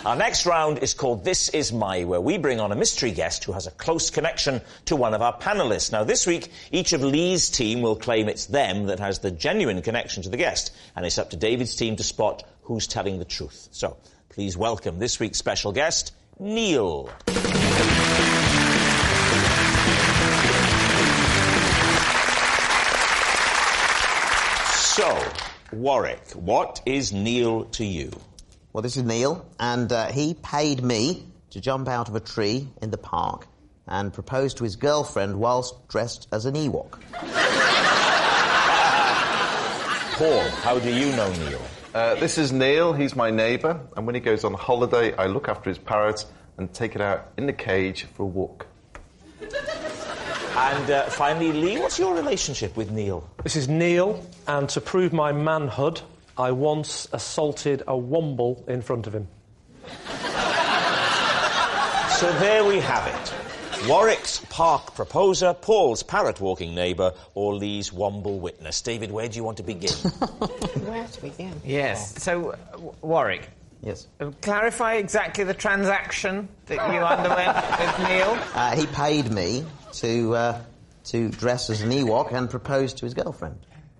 Our next round is called This Is My, where we bring on a mystery guest who has a close connection to one of our panellists. Now, this week, each of Lee's team will claim it's them that has the genuine connection to the guest, and it's up to David's team to spot who's telling the truth. So, please welcome this week's special guest, Neil. So, Warwick, what is Neil to you? Well, this is Neil, and he paid me to jump out of a tree in the park and propose to his girlfriend whilst dressed as an Ewok. Paul, how do you know Neil? This is Neil. He's my neighbour, and when he goes on holiday, I look after his parrot and take it out in the cage for a walk. And finally, Lee, what's your relationship with Neil? This is Neil, and to prove my manhood, I once assaulted a Womble in front of him. So there we have it. Warwick's park proposer, Paul's parrot-walking neighbour, or Lee's Womble witness. David, where do you want to begin? Where to begin? Yes. So, Warwick. Yes. Clarify exactly the transaction that you underwent with Neil. He paid me to dress as an Ewok and propose to his girlfriend.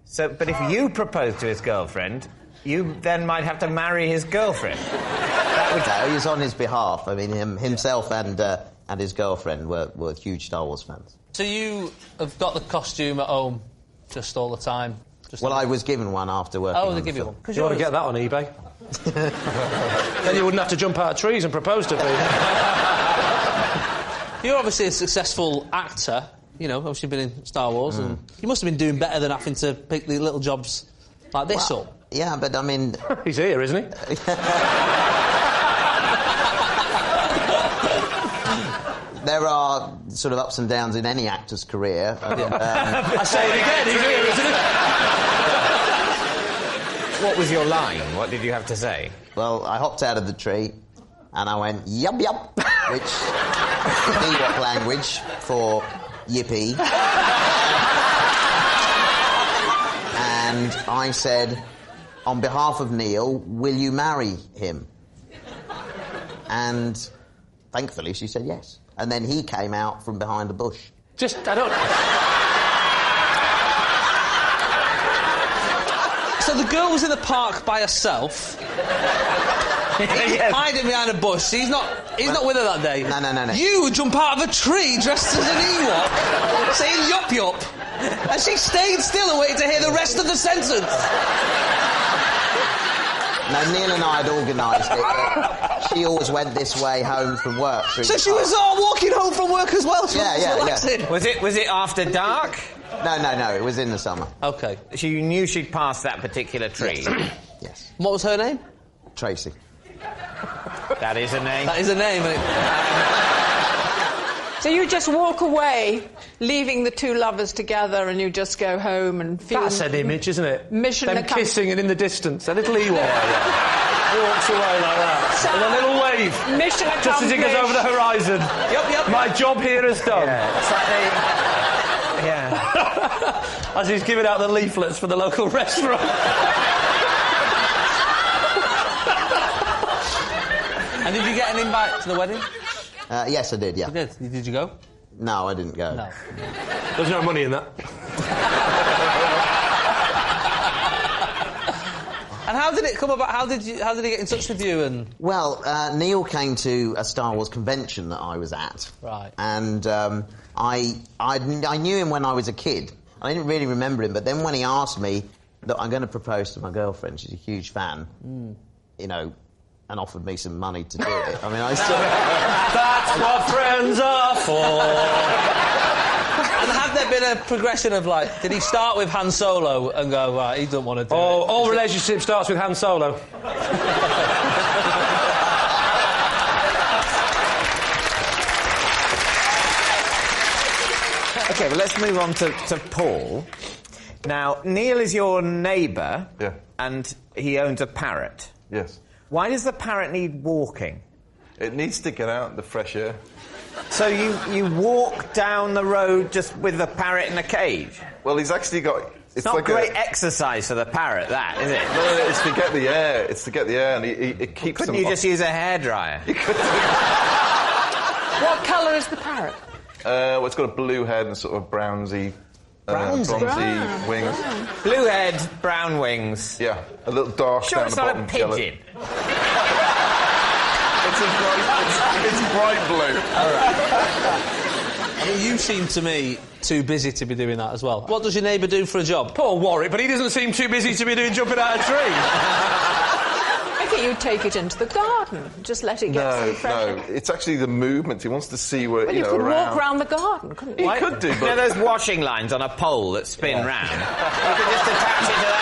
So, but if you proposed to his girlfriend, you then might have to marry his girlfriend. No, he was on his behalf. I mean, himself and his girlfriend were huge Star Wars fans. So you have got the costume at home just all the time? Well, I was given one after working on they the give you film. one? You ought to get that on eBay. Then you wouldn't have to jump out of trees and propose to people. You're obviously a successful actor, you know, obviously been in Star Wars, and you must have been doing better than having to pick the little jobs like this up. Yeah, but I mean... He's here, isn't he? There are sort of ups and downs in any actor's career. I say it again, he's here, isn't he? What was your line? What did you have to say? Well, I hopped out of the tree and I went, yup, yup, which is Ewok language for yippee. And I said, on behalf of Neil, will you marry him? And thankfully she said yes. And then he came out from behind a bush. I don't... So the girl was in the park by herself. He's hiding behind a bush. He's not with her that day. No. You jump out of a tree dressed as an Ewok, saying yup yup, and she stayed still and waited to hear the rest of the sentence. No, Neil and I had organised it. She always went this way home from work. So she was walking home from work as well? Yeah. Was it after dark? No, it was in the summer. OK. She knew she'd passed that particular tree? Yes. What was her name? Tracy. That is a name. That is a name, isn't it? So you just walk away, leaving the two lovers together, and you just go home and feel... That's an image, isn't it? Mission Them accomplished. kissing and in the distance, a little Ewok walks away like that, So- with a little wave. Mission accomplished. Just as he goes over the horizon. Yup. My job here is done. Yeah, it's like they... Yeah. As he's giving out the leaflets for the local restaurant. And did you get an invite to the wedding? Yes, I did, yeah. You did. Did you go? No, I didn't go. No. There's no money in that. And how did it come about? How did he get in touch with you? And Well, Neil came to a Star Wars convention that I was at. Right. And I knew him when I was a kid. I didn't really remember him, but then when he asked me that I'm going to propose to my girlfriend, she's a huge fan, you know, and offered me some money to do it. I mean, I still... That's what friends are for. And have there been a progression of, like, did he start with Han Solo and go, right, he doesn't want to do it? All relationship starts with Han Solo. OK, well, let's move on to Paul. Now, Neil is your neighbour. Yeah. And he owns a parrot. Yes. Why does the parrot need walking? It needs to get out in the fresh air. So you walk down the road just with the parrot in a cage? Well, he's actually got It's not like great exercise for the parrot, that, is it? No, it's to get the air. It's to get the air, and it keeps Couldn't them... you just use a hairdryer? What colour is the parrot? Well, it's got a blue head and sort of bronzy wings. Blue head, brown wings. Yeah, a little dark Sure, down it's the not bottom. a pigeon. It's bright blue. All right. I mean, you seem to me too busy to be doing that as well. What does your neighbour do for a job? Poor Warwick, but he doesn't seem too busy to be doing jumping out of trees. I think you'd take it into the garden. Just let it get some fresh air. No, it's actually the movement. He wants to see where, Well, you could walk around the garden, couldn't you? He could do, but... You know those washing lines on a pole that spin round? You could just attach it to that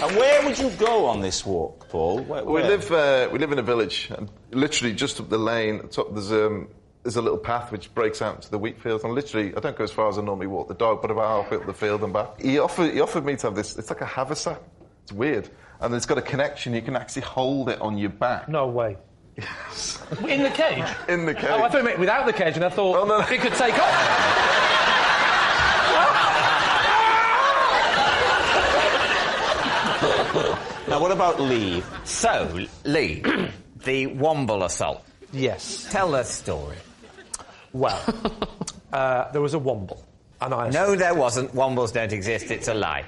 And where would you go on this walk, Paul? Where? We live in a village, and literally just up the lane, at the top, there's a little path which breaks out to the wheat fields, and literally, I don't go as far as I normally walk the dog, but about halfway up the field and back. He offered me to have this, it's like a haversack. It's weird. And it's got a connection, you can actually hold it on your back. No way. Yes. In the cage? In the cage. Oh, I thought you meant without the cage, and I thought it could take off. Now, what about Lee? So, Lee, the Womble assault. Yes. Tell the story. Well, there was a Womble, and I... No, there wasn't. Wombles don't exist. It's a lie.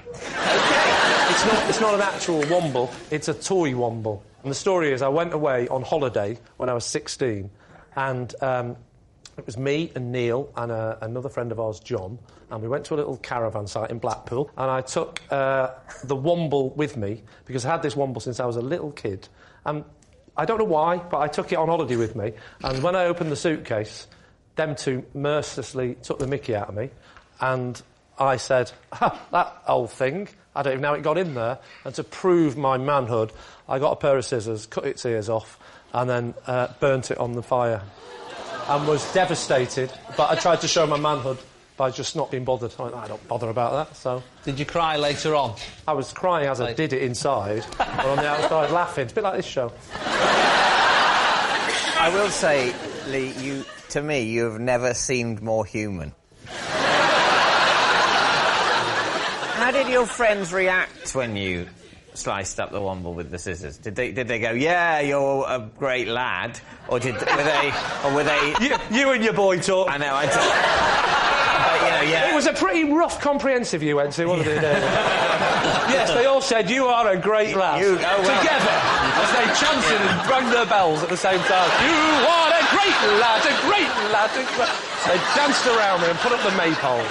It's not an actual Womble, it's a toy Womble. And the story is I went away on holiday when I was 16, and it was me and Neil and another friend of ours, John, and we went to a little caravan site in Blackpool, and I took the Womble with me, because I had this Womble since I was a little kid, and I don't know why, but I took it on holiday with me, and when I opened the suitcase, them two mercilessly took the mickey out of me, and I said, that old thing, I don't even know how it got in there, and to prove my manhood, I got a pair of scissors, cut its ears off, and then burnt it on the fire, and was devastated, but I tried to show my manhood by just not being bothered. I don't bother about that, so... Did you cry later on? I was crying as I did it inside, but on the outside laughing. It's a bit like this show. I will say, Lee, to me, you have never seemed more human. How did your friends react when you sliced up the Womble with the scissors? Did they go, yeah, you're a great lad, or were they? You and your boy talk. I know. But, yeah. It was a pretty rough comprehensive you went to, wasn't it? Yes, they all said you are a great lad. Together, as they chanted and rang their bells at the same time. You are a great lad, a great lad. They danced around me and put up the maypole.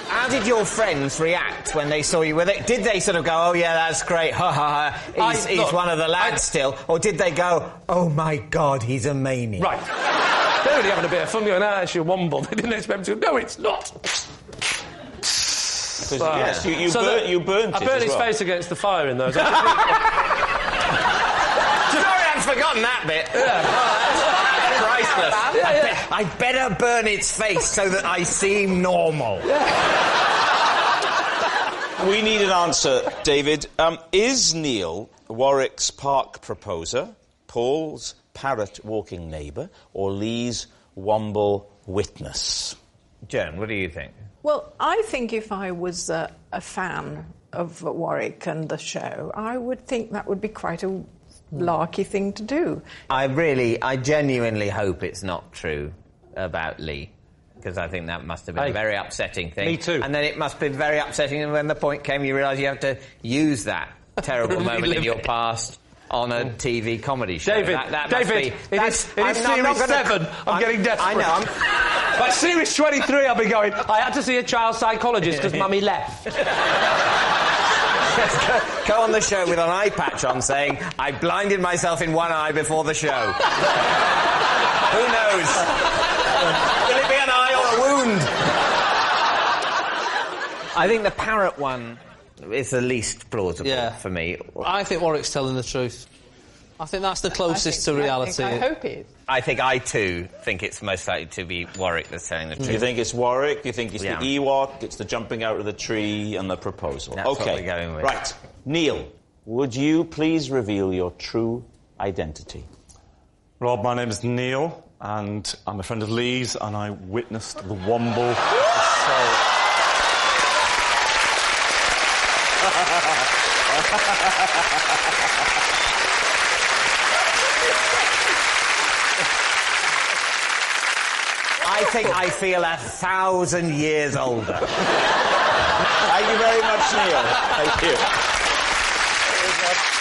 How did your friends react when they saw you? Did they sort of go, oh, yeah, that's great, ha, ha, ha, he's one of the lads still? Or did they go, oh, my God, he's a maniac? Right. They're really having a bit of fun going, actually, a Womble. They didn't expect to. No, it's not. Yes, you burnt it. I burnt his face against the fire in those. Sorry, I'd forgotten that bit. Yeah. Priceless. Yeah. I better burn its face so that I seem normal. We need an answer, David. Is Neil Warwick's park proposer, Paul's parrot walking neighbour, or Lee's Womble witness? Joan, what do you think? Well, I think if I was a fan of Warwick and the show, I would think that would be quite a larky thing to do. I genuinely hope it's not true about Lee, because I think that must have been a very upsetting thing. Me too. And then it must have been very upsetting when the point came you realise you have to use that terrible moment in your past on a TV comedy show. David, it is series 7. I'm getting desperate. I know. By series 23, I'll be going, I had to see a child psychologist because Mummy left. Go on the show with an eye patch on saying, I blinded myself in one eye before the show. Who knows? Will it be an eye or a wound? I think the parrot one is the least plausible for me. I think Warwick's telling the truth. I think that's the closest to reality. I hope it is. I too think it's most likely to be Warwick that's telling the truth. Do you think it's Warwick? Do you think it's the Ewok? It's the jumping out of the tree and the proposal? That's what we're going with. Right. Neil, would you please reveal your true identity? Rob, my name is Neil. and I'm a friend of Lee's, and I witnessed the Womble. I think I feel 1,000 years older. Thank you very much, Neil. Thank you.